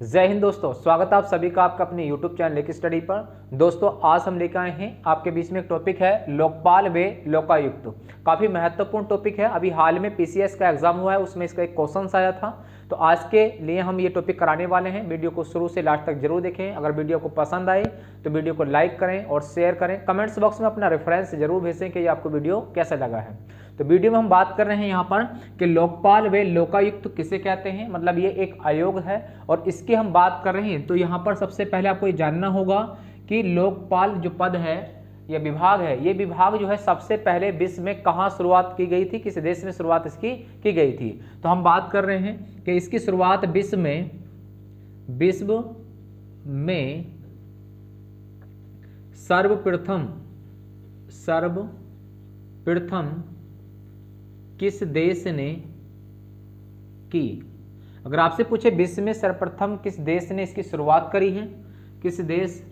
जय हिंद दोस्तों, स्वागत है आप सभी का आपका अपने YouTube चैनल लेक स्टडी पर। दोस्तों आज हम लेकर आए हैं आपके बीच में एक टॉपिक है लोकपाल व लोकायुक्त। काफ़ी महत्वपूर्ण टॉपिक है। अभी हाल में PCS का एग्जाम हुआ है, उसमें इसका एक क्वेश्चन आया था, तो आज के लिए हम ये टॉपिक कराने वाले हैं। वीडियो को शुरू से लास्ट तक जरूर देखें। अगर वीडियो को पसंद आए तो वीडियो को लाइक करें और शेयर करें। कमेंट्स बॉक्स में अपना रेफरेंस जरूर भेजें कि ये आपको वीडियो कैसा लगा है। तो वीडियो में हम बात कर रहे हैं यहाँ पर कि लोकपाल व लोकायुक्त किसे कहते हैं, मतलब ये एक आयोग है और इसकी हम बात कर रहे हैं। तो यहाँ पर सबसे पहले आपको ये जानना होगा कि लोकपाल जो पद है या विभाग है, ये विभाग जो है सबसे पहले विश्व में कहाँ शुरुआत की गई थी, किस देश में शुरुआत इसकी की गई थी। तो हम बात कर रहे हैं कि इसकी शुरुआत विश्व में सर्वप्रथम किस देश ने की। अगर आपसे पूछे विश्व में सर्वप्रथम किस देश ने इसकी शुरुआत करी है, किस देश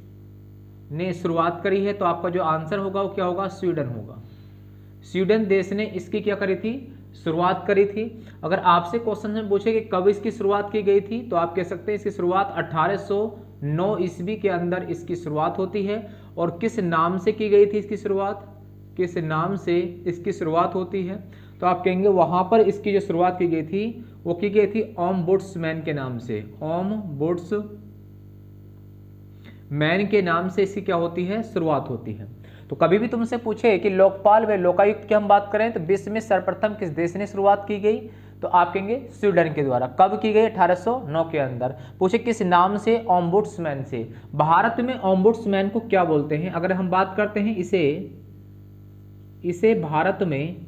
ने शुरुआत करी है, तो आपका जो आंसर होगा वो क्या होगा, स्वीडन होगा। स्वीडन देश ने इसकी क्या करी थी, शुरुआत करी थी। अगर आपसे क्वेश्चन में पूछे कि कब इसकी शुरुआत की गई थी, तो आप कह सकते हैं इसकी शुरुआत 1809 ईस्वी के अंदर इसकी शुरुआत होती है। और किस नाम से की गई थी इसकी शुरुआत, किस नाम से इसकी शुरुआत होती है, तो आप कहेंगे वहां पर इसकी जो शुरुआत की गई थी वो की गई थी ओम्बुड्समैन के नाम से। ओम्बुड्समैन के नाम से इसकी क्या होती है, शुरुआत होती है। तो कभी भी तुमसे पूछे कि लोकपाल व लोकायुक्त की हम बात करें तो विश्व में सर्वप्रथम किस देश ने शुरुआत की गई, तो आप कहेंगे स्वीडन के द्वारा। कब की गई, 1809 के अंदर। पूछे किस नाम से, ओम्बुड्समैन से। भारत में ओम्बुड्समैन को क्या बोलते हैं, अगर हम बात करते हैं इसे भारत में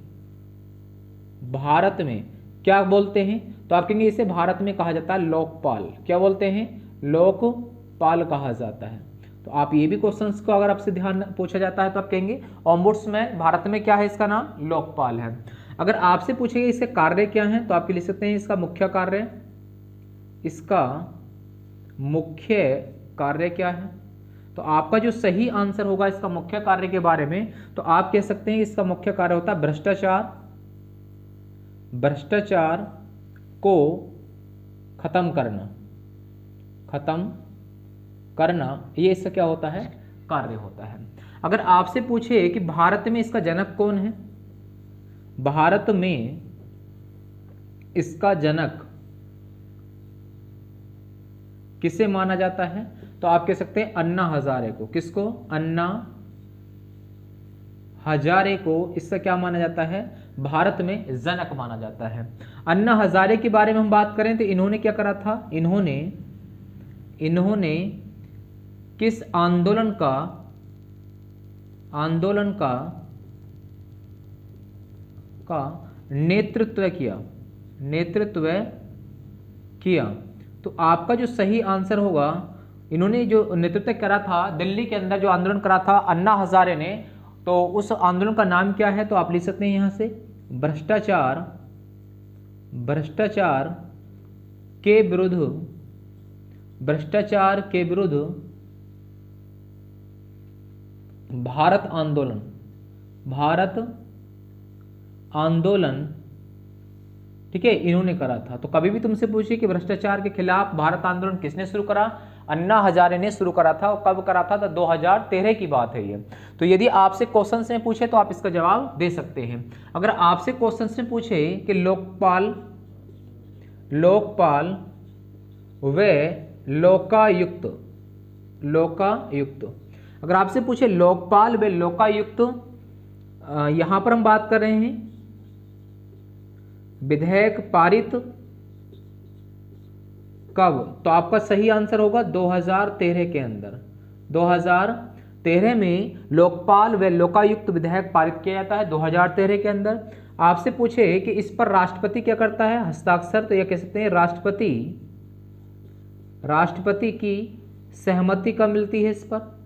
क्या बोलते हैं, तो आप कहेंगे इसे भारत में कहा जाता है लोकपाल। क्या बोलते हैं, लोकपाल कहा जाता है। तो आप ये भी क्वेश्चंस को अगर आपसे ध्यान पूछा जाता है तो आप कहेंगे ओम्बुड्समैन, भारत में क्या है इसका नाम, लोकपाल है। अगर आपसे पूछेंगे इसके कार्य क्या हैं, तो आप लिख सकते हैं इसका मुख्य कार्य क्या है। तो आपका जो सही आंसर होगा इसका मुख्य कार्य के बारे में, तो आप कह सकते हैं इसका मुख्य कार्य होता है भ्रष्टाचार को खत्म करना, ये इसका क्या होता है, कार्य होता है। अगर आपसे पूछे कि भारत में इसका जनक कौन है, भारत में इसका जनक किसे माना जाता है, तो आप कह सकते हैं अन्ना हजारे को। किसको, अन्ना हजारे को इसका क्या माना जाता है, भारत में जनक माना जाता है। अन्ना हजारे के बारे में हम बात करें तो इन्होंने क्या करा था, इन्होंने किस आंदोलन का नेतृत्व किया। तो आपका जो सही आंसर होगा, इन्होंने जो नेतृत्व करा था दिल्ली के अंदर, जो आंदोलन करा था अन्ना हजारे ने, तो उस आंदोलन का नाम क्या है, तो आप लिख सकते हैं यहां से भ्रष्टाचार के विरुद्ध भारत आंदोलन, ठीक है, इन्होंने करा था। तो कभी भी तुमसे पूछिए कि भ्रष्टाचार के खिलाफ भारत आंदोलन किसने शुरू करा, अन्ना हजारे ने शुरू करा था। और कब करा था, तो 2013 की बात है ये। तो यदि आपसे क्वेश्चन में पूछे तो आप इसका जवाब दे सकते हैं। अगर आपसे क्वेश्चन में पूछे कि लोकपाल व लोकायुक्त, अगर आपसे पूछे लोकपाल व लोकायुक्त, यहां पर हम बात कर रहे हैं विधेयक पारित कब, तो आपका सही आंसर होगा 2013 के अंदर। 2013 में लोकपाल व लोकायुक्त विधेयक पारित किया जाता है, 2013 के अंदर। आपसे पूछे कि इस पर राष्ट्रपति क्या करता है, हस्ताक्षर, तो यह कह सकते हैं राष्ट्रपति की सहमति कब मिलती है, इस पर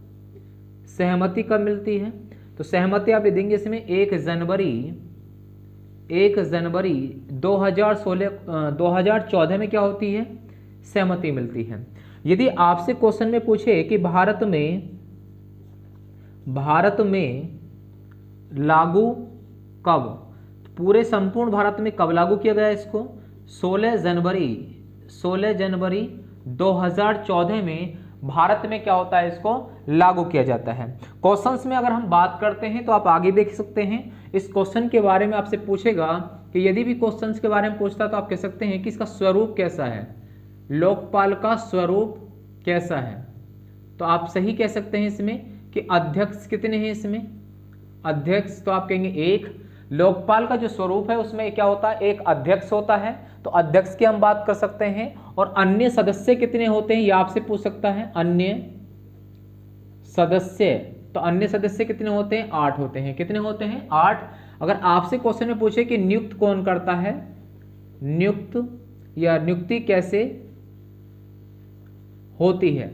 सहमति कब मिलती है, तो सहमति आप देंगे इसमें 1 जनवरी 2014 में क्या होती है, सहमति मिलती है। यदि आपसे क्वेश्चन में पूछे कि भारत में लागू कब, पूरे संपूर्ण भारत में कब लागू किया गया इसको, 16 जनवरी 2014 में भारत में क्या होता है, इसको लागू किया जाता है। क्वेश्चंस में अगर हम बात करते हैं तो आप आगे देख सकते हैं, इस क्वेश्चन के बारे में आपसे पूछेगा कि यदि भी क्वेश्चंस के बारे में पूछता तो आप कह सकते हैं कि इसका स्वरूप कैसा है, लोकपाल का स्वरूप कैसा है। तो आप सही कह सकते हैं इसमें कि अध्यक्ष कितने हैं इसमें, अध्यक्ष तो आप कहेंगे एक। लोकपाल का जो स्वरूप है उसमें क्या होता है, एक अध्यक्ष होता है, तो अध्यक्ष की हम बात कर सकते हैं। और अन्य सदस्य कितने होते हैं ये आपसे पूछ सकता है, अन्य सदस्य, तो अन्य सदस्य कितने होते हैं, 8 होते हैं। कितने होते हैं, 8। अगर आपसे क्वेश्चन में पूछे कि नियुक्त कौन करता है, नियुक्त या नियुक्ति कैसे होती है,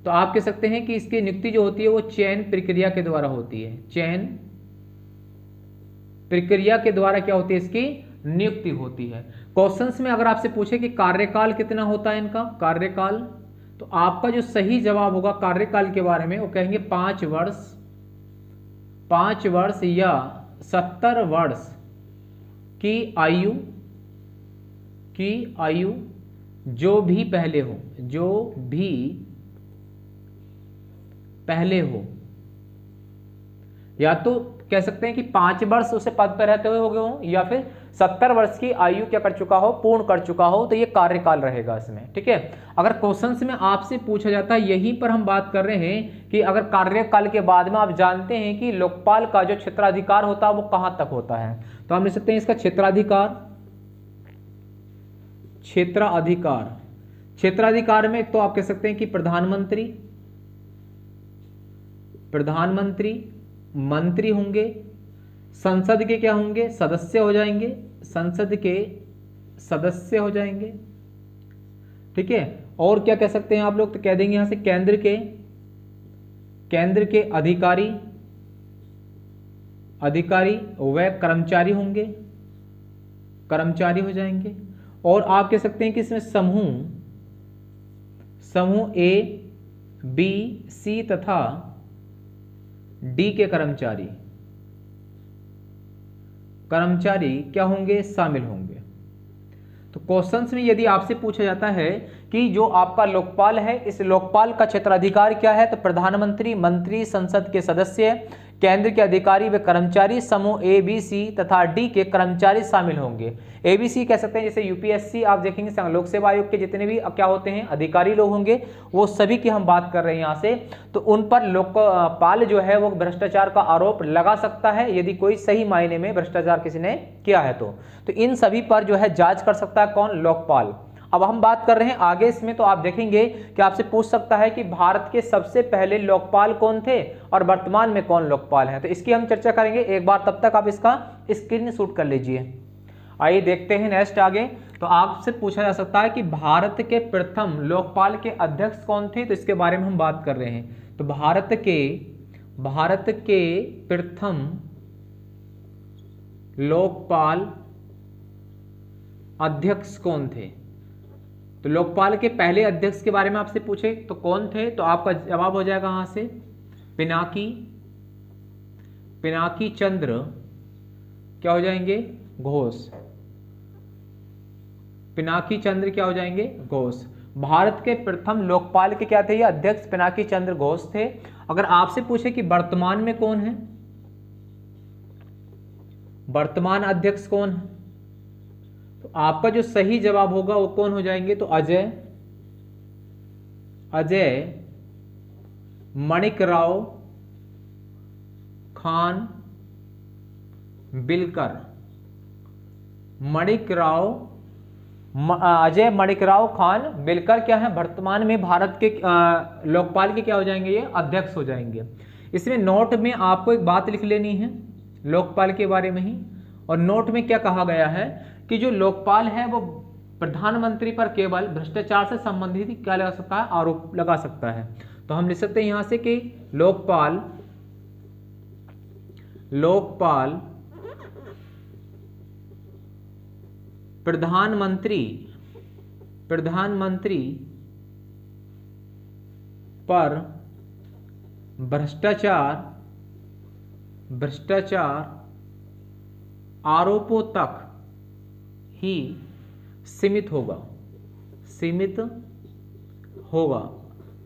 तो आप कह सकते हैं कि इसकी नियुक्ति जो होती है वो चयन प्रक्रिया के द्वारा होती है। चयन प्रक्रिया के द्वारा क्या होती है, इसकी नियुक्ति होती है। क्वेश्चंस में अगर आपसे पूछे कि कार्यकाल कितना होता है इनका, कार्यकाल, तो आपका जो सही जवाब होगा कार्यकाल के बारे में वो कहेंगे 5 वर्ष, 5 वर्ष या 70 वर्ष की आयु जो भी पहले हो, जो भी पहले हो। या तो कह सकते हैं कि 5 वर्ष उसे पद पर रहते हुए हो गए हो, या फिर 70 वर्ष की आयु क्या कर चुका हो, पूर्ण कर चुका हो, तो ये कार्यकाल रहेगा इसमें। ठीक है, अगर क्वेश्चंस में आपसे पूछा जाता है, यहीं पर हम बात कर रहे हैं कि अगर कार्यकाल के बाद में आप जानते हैं कि लोकपाल का जो क्षेत्राधिकार होता है वो कहां तक होता है, तो हम लिख सकते हैं इसका क्षेत्राधिकार। क्षेत्राधिकार, क्षेत्राधिकार में तो आप कह सकते हैं कि प्रधानमंत्री मंत्री होंगे, संसद के क्या होंगे, सदस्य हो जाएंगे, संसद के सदस्य हो जाएंगे। ठीक है, और क्या कह सकते हैं आप लोग, तो कह देंगे यहां से केंद्र के अधिकारी व कर्मचारी होंगे, कर्मचारी हो जाएंगे। और आप कह सकते हैं कि इसमें समूह ए, बी, सी तथा डी के कर्मचारी क्या होंगे, शामिल होंगे। तो क्वेश्चंस में यदि आपसे पूछा जाता है कि जो आपका लोकपाल है, इस लोकपाल का क्षेत्राधिकार क्या है, तो प्रधानमंत्री, मंत्री, संसद के सदस्य, केंद्र के अधिकारी व कर्मचारी, समूह ए, बी, सी तथा डी के कर्मचारी शामिल होंगे। ए, बी, सी कह सकते हैं, जैसे यूपीएससी आप देखेंगे, लोक सेवा आयोग के जितने भी क्या होते हैं अधिकारी लोग होंगे, वो सभी की हम बात कर रहे हैं यहाँ से। तो उन पर लोकपाल जो है वो भ्रष्टाचार का आरोप लगा सकता है, यदि कोई सही मायने में भ्रष्टाचार किसी ने किया है तो इन सभी पर जो है जांच कर सकता है कौन, लोकपाल। अब हम बात कर रहे हैं आगे इसमें, तो आप देखेंगे कि आपसे पूछ सकता है कि भारत के सबसे पहले लोकपाल कौन थे और वर्तमान में कौन लोकपाल हैं, तो इसकी हम चर्चा करेंगे एक बार, तब तक आप इसका स्क्रीनशॉट कर लीजिए। आइए देखते हैं नेक्स्ट आगे। तो आपसे पूछा जा सकता है कि भारत के प्रथम लोकपाल के अध्यक्ष कौन थे, तो इसके बारे में हम बात कर रहे हैं। तो भारत के प्रथम लोकपाल अध्यक्ष कौन थे, तो लोकपाल के पहले अध्यक्ष के बारे में आपसे पूछे तो कौन थे, तो आपका जवाब हो जाएगा यहां से पिनाकी चंद्र क्या हो जाएंगे, घोष। पिनाकी चंद्र क्या हो जाएंगे, घोष। भारत के प्रथम लोकपाल के क्या थे ये अध्यक्ष, पिनाकी चंद्र घोष थे। अगर आपसे पूछे कि वर्तमान में कौन है, वर्तमान अध्यक्ष कौन है, तो आपका जो सही जवाब होगा वो कौन हो जाएंगे, तो अजय मणिकराव खान बिलकर। अजय मणिकराव खान बिलकर क्या है, वर्तमान में भारत के लोकपाल के क्या हो जाएंगे, ये अध्यक्ष हो जाएंगे। इसमें नोट में आपको एक बात लिख लेनी है लोकपाल के बारे में ही, और नोट में क्या कहा गया है कि जो लोकपाल है वो प्रधानमंत्री पर केवल भ्रष्टाचार से संबंधित क्या लगा सकता है, आरोप लगा सकता है। तो हम लिख सकते हैं यहां से कि लोकपाल प्रधानमंत्री पर भ्रष्टाचार आरोपों तक ही सीमित होगा।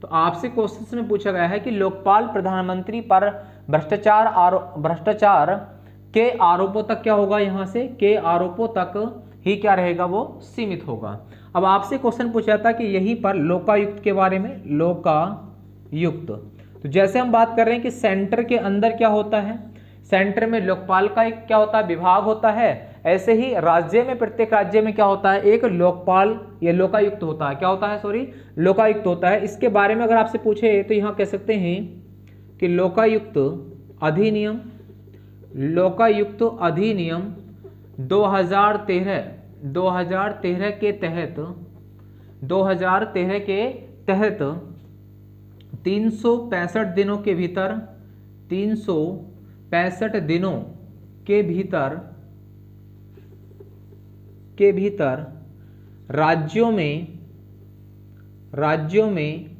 तो आपसे क्वेश्चन में पूछा गया है कि लोकपाल प्रधानमंत्री पर भ्रष्टाचार के आरोपों तक क्या होगा, यहां से के आरोपों तक ही क्या रहेगा, वो सीमित होगा। अब आपसे क्वेश्चन पूछा था कि यहीं पर लोकायुक्त के बारे में, लोकायुक्त। तो जैसे हम बात कर रहे हैं कि सेंटर के अंदर क्या होता है, सेंटर में लोकपाल का एक क्या होता है, विभाग होता है, ऐसे ही राज्य में, प्रत्येक राज्य में क्या होता है, एक लोकपाल या लोकायुक्त होता है। क्या होता है, सॉरी, लोकायुक्त होता है। इसके बारे में अगर आपसे पूछे तो यहां कह सकते हैं कि लोकायुक्त अधिनियम, लोकायुक्त अधिनियम 2013 के तहत 365 दिनों के भीतर 365 दिनों के भीतर राज्यों में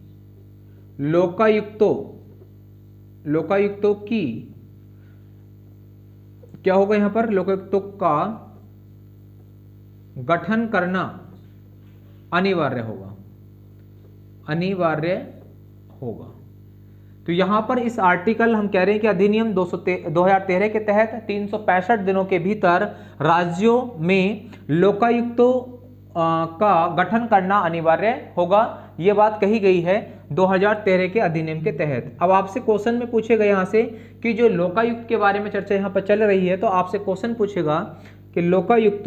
लोकायुक्तों की क्या होगा, यहां पर लोकायुक्तों का गठन करना अनिवार्य होगा। तो यहां पर इस आर्टिकल हम कह रहे हैं कि अधिनियम 2013 के तहत 365 दिनों के भीतर राज्यों में लोकायुक्तों का गठन करना अनिवार्य होगा। यह बात कही गई है 2013 के अधिनियम के तहत। अब आपसे क्वेश्चन में पूछेगा यहां से कि जो लोकायुक्त के बारे में चर्चा यहां पर चल रही है, तो आपसे क्वेश्चन पूछेगा कि लोकायुक्त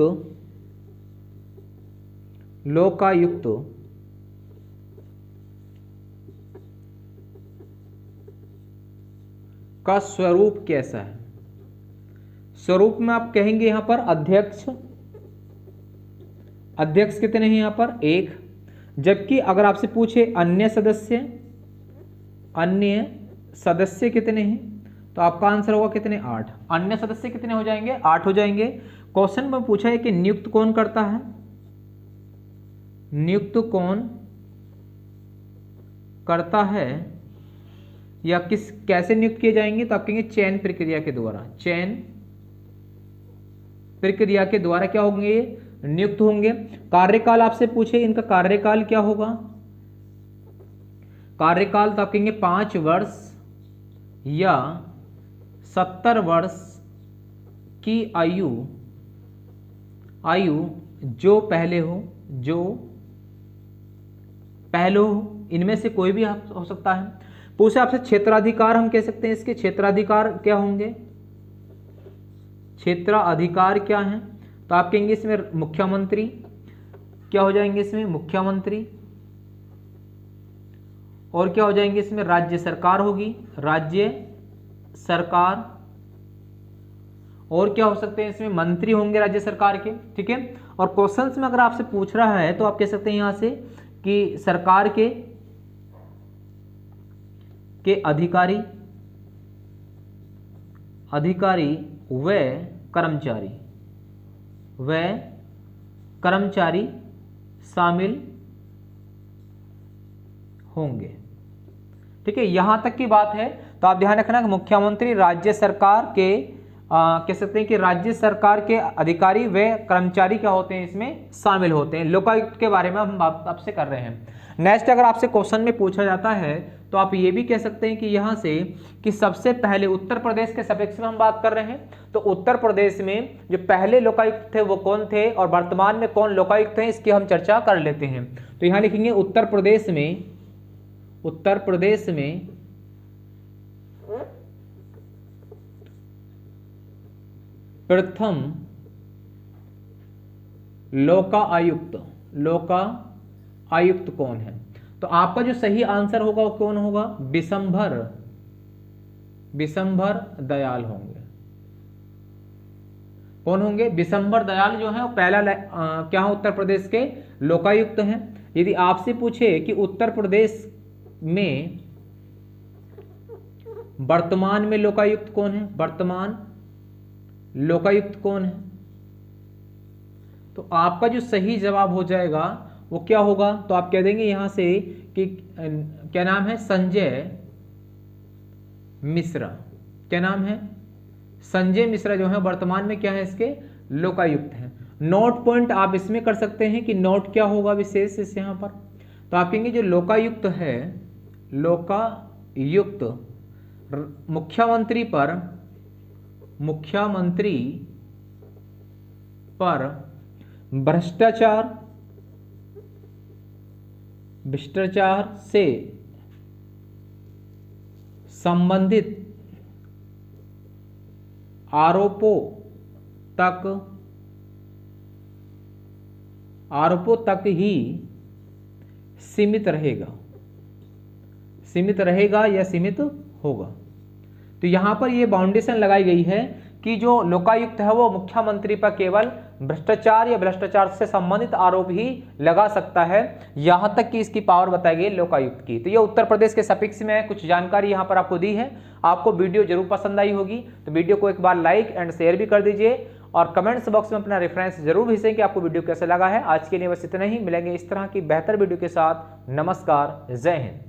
का स्वरूप कैसा है। स्वरूप में आप कहेंगे यहां पर अध्यक्ष कितने हैं, यहां पर एक। जबकि अगर आपसे पूछे अन्य सदस्य कितने हैं, तो आपका आंसर होगा कितने, 8। अन्य सदस्य कितने हो जाएंगे, 8 हो जाएंगे। क्वेश्चन में पूछा है कि नियुक्त कौन करता है, नियुक्त कौन करता है या कैसे नियुक्त किए जाएंगे, तो आप कहेंगे चयन प्रक्रिया के द्वारा। चयन प्रक्रिया के द्वारा क्या होंगे, नियुक्त होंगे। कार्यकाल आपसे पूछे, इनका कार्यकाल क्या होगा, कार्यकाल तो आप कहेंगे 5 वर्ष या 70 वर्ष की आयु जो पहले हो, इनमें से कोई भी हो सकता है। पूछा आपसे क्षेत्राधिकार, हम कह सकते हैं इसके क्षेत्राधिकार क्या होंगे, क्षेत्राधिकार क्या है, तो आप कहेंगे इसमें मुख्यमंत्री क्या हो जाएंगे, इसमें मुख्यमंत्री। और क्या हो जाएंगे इसमें, राज्य सरकार होगी, राज्य सरकार। और क्या हो सकते हैं इसमें, मंत्री होंगे राज्य सरकार के, ठीक है। और क्वेश्चंस में अगर आपसे पूछ रहा है तो आप कह सकते हैं यहां से कि सरकार के अधिकारी व कर्मचारी शामिल होंगे, ठीक है। यहां तक की बात है। तो आप ध्यान रखना कि मुख्यमंत्री राज्य सरकार के कह सकते हैं कि राज्य सरकार के अधिकारी व कर्मचारी क्या होते हैं, इसमें शामिल होते हैं। लोकायुक्त के बारे में हम आपसे कर रहे हैं। नेक्स्ट अगर आपसे क्वेश्चन में पूछा जाता है तो आप ये भी कह सकते हैं कि यहां से कि सबसे पहले उत्तर प्रदेश के सपेक्ष में हम बात कर रहे हैं, तो उत्तर प्रदेश में जो पहले लोकायुक्त थे वो कौन थे और वर्तमान में कौन लोकायुक्त हैं, इसकी हम चर्चा कर लेते हैं। तो यहां लिखेंगे उत्तर प्रदेश में प्रथम लोकायुक्त कौन है, तो आपका जो सही आंसर होगा वो कौन होगा, बिशंबर दयाल होंगे। कौन होंगे, बिशंबर दयाल जो है वो पहला क्या है, उत्तर प्रदेश के लोकायुक्त हैं। यदि आपसे पूछे कि उत्तर प्रदेश में वर्तमान में लोकायुक्त कौन है, वर्तमान लोकायुक्त कौन है, तो आपका जो सही जवाब हो जाएगा वो क्या होगा, तो आप कह देंगे यहां से कि क्या नाम है, संजय मिश्रा। क्या नाम है, संजय मिश्रा जो है वर्तमान में क्या है, इसके लोकायुक्त हैं। नोट पॉइंट आप इसमें कर सकते हैं कि नोट क्या होगा विशेष इस यहां पर, तो आप कहेंगे जो लोकायुक्त है, लोकायुक्त मुख्यमंत्री पर भ्रष्टाचार से संबंधित आरोपों तक ही सीमित रहेगा या सीमित होगा। तो यहां पर यह बाउंडेशन लगाई गई है कि जो लोकायुक्त है वो मुख्यमंत्री पर केवल भ्रष्टाचार या भ्रष्टाचार से संबंधित आरोप ही लगा सकता है, यहां तक कि इसकी पावर बताई गई लोकायुक्त की। तो ये उत्तर प्रदेश के सफिक्स में कुछ जानकारी यहां पर आपको दी है। आपको वीडियो जरूर पसंद आई होगी तो वीडियो को एक बार लाइक एंड शेयर भी कर दीजिए और कमेंट्स बॉक्स में अपना रेफरेंस जरूर भेजें कि आपको वीडियो कैसा लगा है। आज के लिए बस इतना ही, मिलेंगे इस तरह की बेहतर वीडियो के साथ। नमस्कार, जय हिंद।